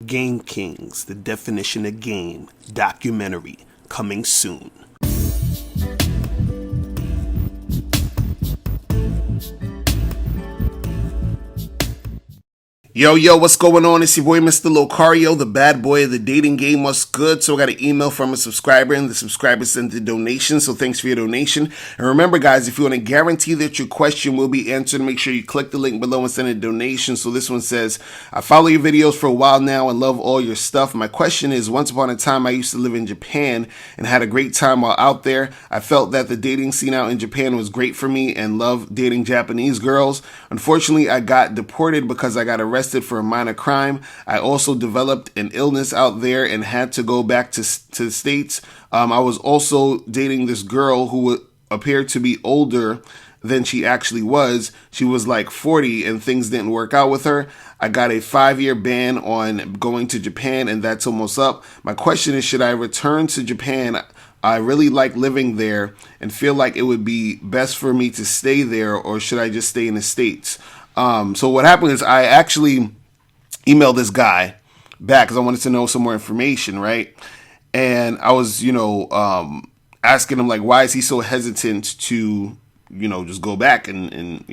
Game Kings, The Definition of Game documentary coming soon. Yo, what's going on? It's your boy, Mr. Locario, the bad boy of the dating game. What's good? So I got an email from a subscriber, and the subscriber sent a donation, so thanks for your donation. And remember, guys, if you want to guarantee that your question will be answered, make sure you click the link below and send a donation. So this one says, I follow your videos for a while now and love all your stuff. My question is, once upon a time, I used to live in Japan and had a great time while out there. I felt that the dating scene out in Japan was great for me and loved dating Japanese girls. Unfortunately, I got deported because I got arrested for a minor crime. I also developed an illness out there and had to go back to the States. I was also dating this girl who appeared to be older than she actually was. She was like 40 and things didn't work out with her. I got a 5-year ban on going to Japan and that's almost up. My question is, should I return to Japan? I really like living there and feel like it would be best for me to stay there, or should I just stay in the States? So what happened is I actually emailed this guy back because I wanted to know some more information, right? And I was, asking him, like, why is he so hesitant to, just go back and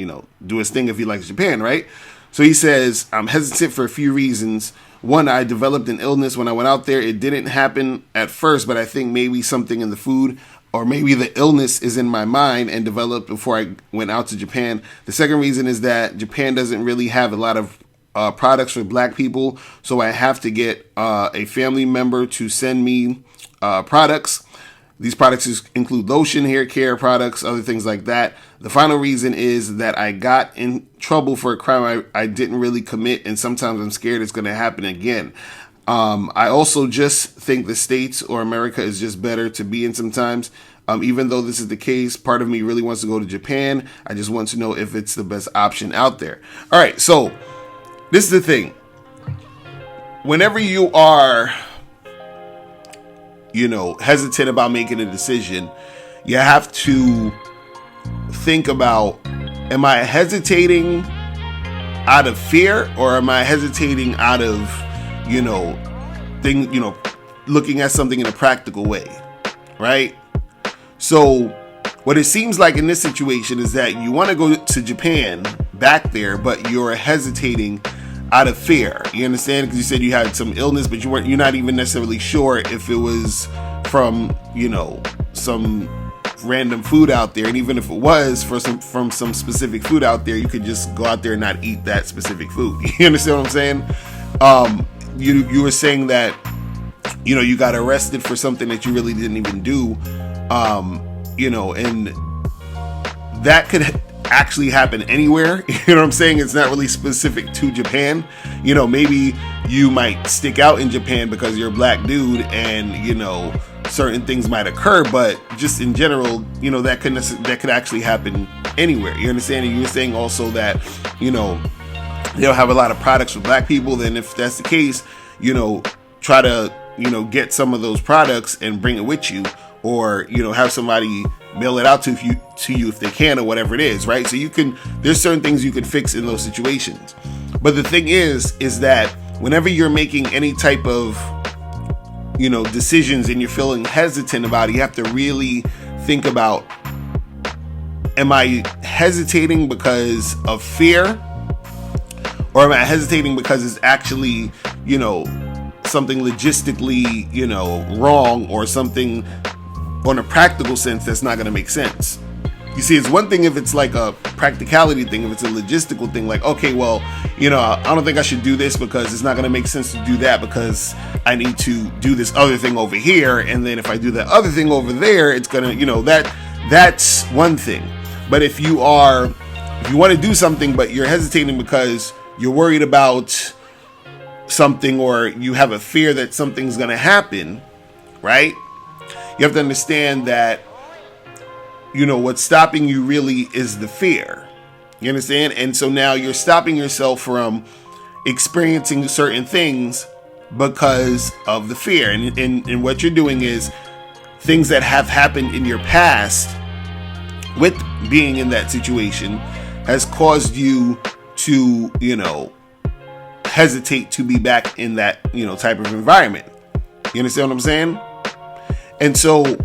do his thing if he likes Japan, right? So he says, I'm hesitant for a few reasons. One, I developed an illness when I went out there. It didn't happen at first, but I think maybe something in the food, or maybe the illness is in my mind and developed before I went out to Japan. The second reason is that Japan doesn't really have a lot of products for black people, so I have to get a family member to send me products. These products include lotion, hair care products, other things like that. The final reason is that I got in trouble for a crime I didn't really commit, and sometimes I'm scared it's going to happen again. I also just think the States or America is just better to be in sometimes. Even though this is the case, part of me really wants to go to Japan. I just want to know if it's the best option out there. All right, so this is the thing. Whenever you are, hesitant about making a decision, you have to think about, am I hesitating out of fear, or am I hesitating out of, looking at something in a practical way, right? So what it seems like in this situation is that you want to go to Japan, back there, but you're hesitating out of fear. You understand? Because you said you had some illness, but you're not even necessarily sure if it was from, some random food out there. And even if it was from some specific food out there, you could just go out there and not eat that specific food. You understand what I'm saying? You were saying that, you got arrested for something that you really didn't even do. And that could actually happen anywhere. You know what I'm saying? It's not really specific to Japan. Maybe you might stick out in Japan because you're a black dude and, certain things might occur, but just in general, that could actually happen anywhere. You understand? And you were saying also that, they don't have a lot of products for black people. Then if that's the case, try to, get some of those products and bring it with you, or, have somebody mail it out to you if they can, or whatever it is, right? So there's certain things you can fix in those situations. But the thing is that whenever you're making any type of, decisions and you're feeling hesitant about it, you have to really think about, am I hesitating because of fear? Or am I hesitating because it's actually, something logistically, wrong, or something on a practical sense that's not going to make sense? You see, it's one thing if it's like a practicality thing, if it's a logistical thing, like, okay, well, I don't think I should do this because it's not going to make sense to do that because I need to do this other thing over here. And then if I do that other thing over there, it's going to, that's one thing. But if you want to do something, but you're hesitating because you're worried about something, or you have a fear that something's going to happen, right? You have to understand that, what's stopping you really is the fear. You understand? And so now you're stopping yourself from experiencing certain things because of the fear. And what you're doing is things that have happened in your past with being in that situation has caused you to, hesitate to be back in that, type of environment. You understand what I'm saying? And so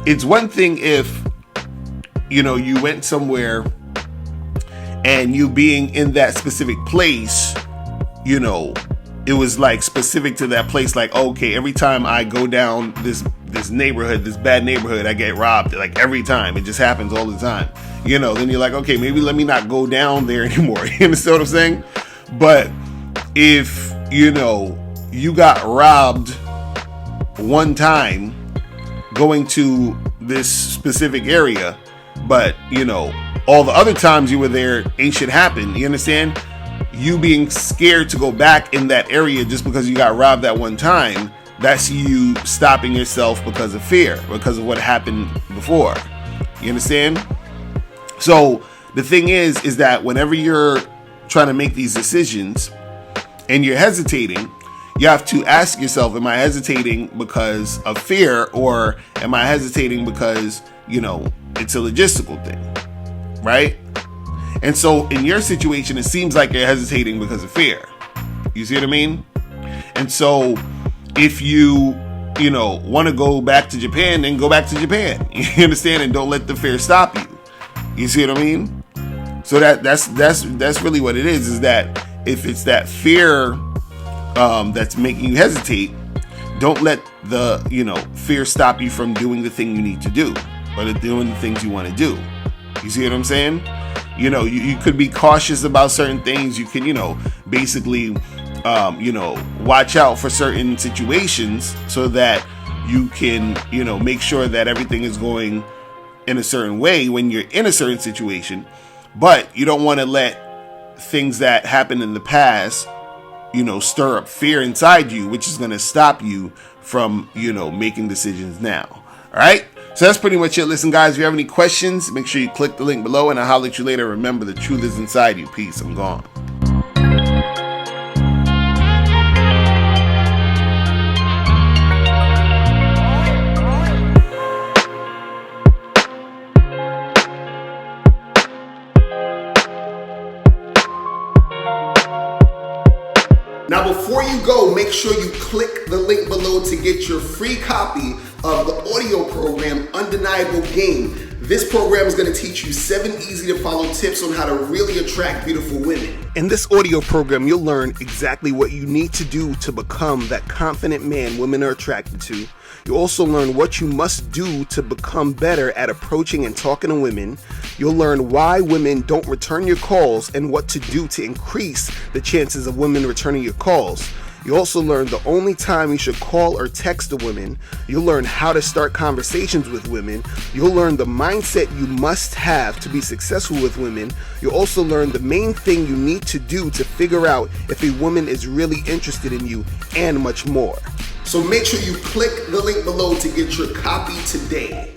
it's one thing if, you went somewhere and you being in that specific place, it was like specific to that place. Like, okay, every time I go down this neighborhood, this bad neighborhood, I get robbed. Like every time, it just happens all the time. Then you're like, okay, maybe let me not go down there anymore. You understand what I'm saying? But if, you got robbed one time going to this specific area, but, all the other times you were there, ain't shit happened. You understand? You being scared to go back in that area just because you got robbed that one time, that's you stopping yourself because of fear, because of what happened before. You understand? So the thing is that whenever you're trying to make these decisions and you're hesitating, you have to ask yourself, am I hesitating because of fear, or am I hesitating because, it's a logistical thing, right? And so in your situation, it seems like you're hesitating because of fear. You see what I mean? And so if you, want to go back to Japan, then go back to Japan. You understand? And don't let the fear stop you. You see what I mean? So that's really what it is that if it's that fear that's making you hesitate, don't let the, fear stop you from doing the thing you need to do, or doing the things you want to do. You see what I'm saying? You could be cautious about certain things. You can, basically, watch out for certain situations so that you can, make sure that everything is going in a certain way when you're in a certain situation. But you don't want to let things that happened in the past, stir up fear inside you, which is going to stop you from, making decisions now. All right. So that's pretty much it. Listen, guys, if you have any questions, make sure you click the link below and I'll holler at you later. Remember, the truth is inside you. Peace. I'm gone. Now, before you go, make sure you click the link below to get your free copy of the audio program, Undeniable Game. This program is going to teach you 7 easy to follow tips on how to really attract beautiful women. In this audio program, you'll learn exactly what you need to do to become that confident man women are attracted to. You'll also learn what you must do to become better at approaching and talking to women. You'll learn why women don't return your calls and what to do to increase the chances of women returning your calls. You'll also learn the only time you should call or text a woman. You'll learn how to start conversations with women. You'll learn the mindset you must have to be successful with women. You'll also learn the main thing you need to do to figure out if a woman is really interested in you, and much more. So make sure you click the link below to get your copy today.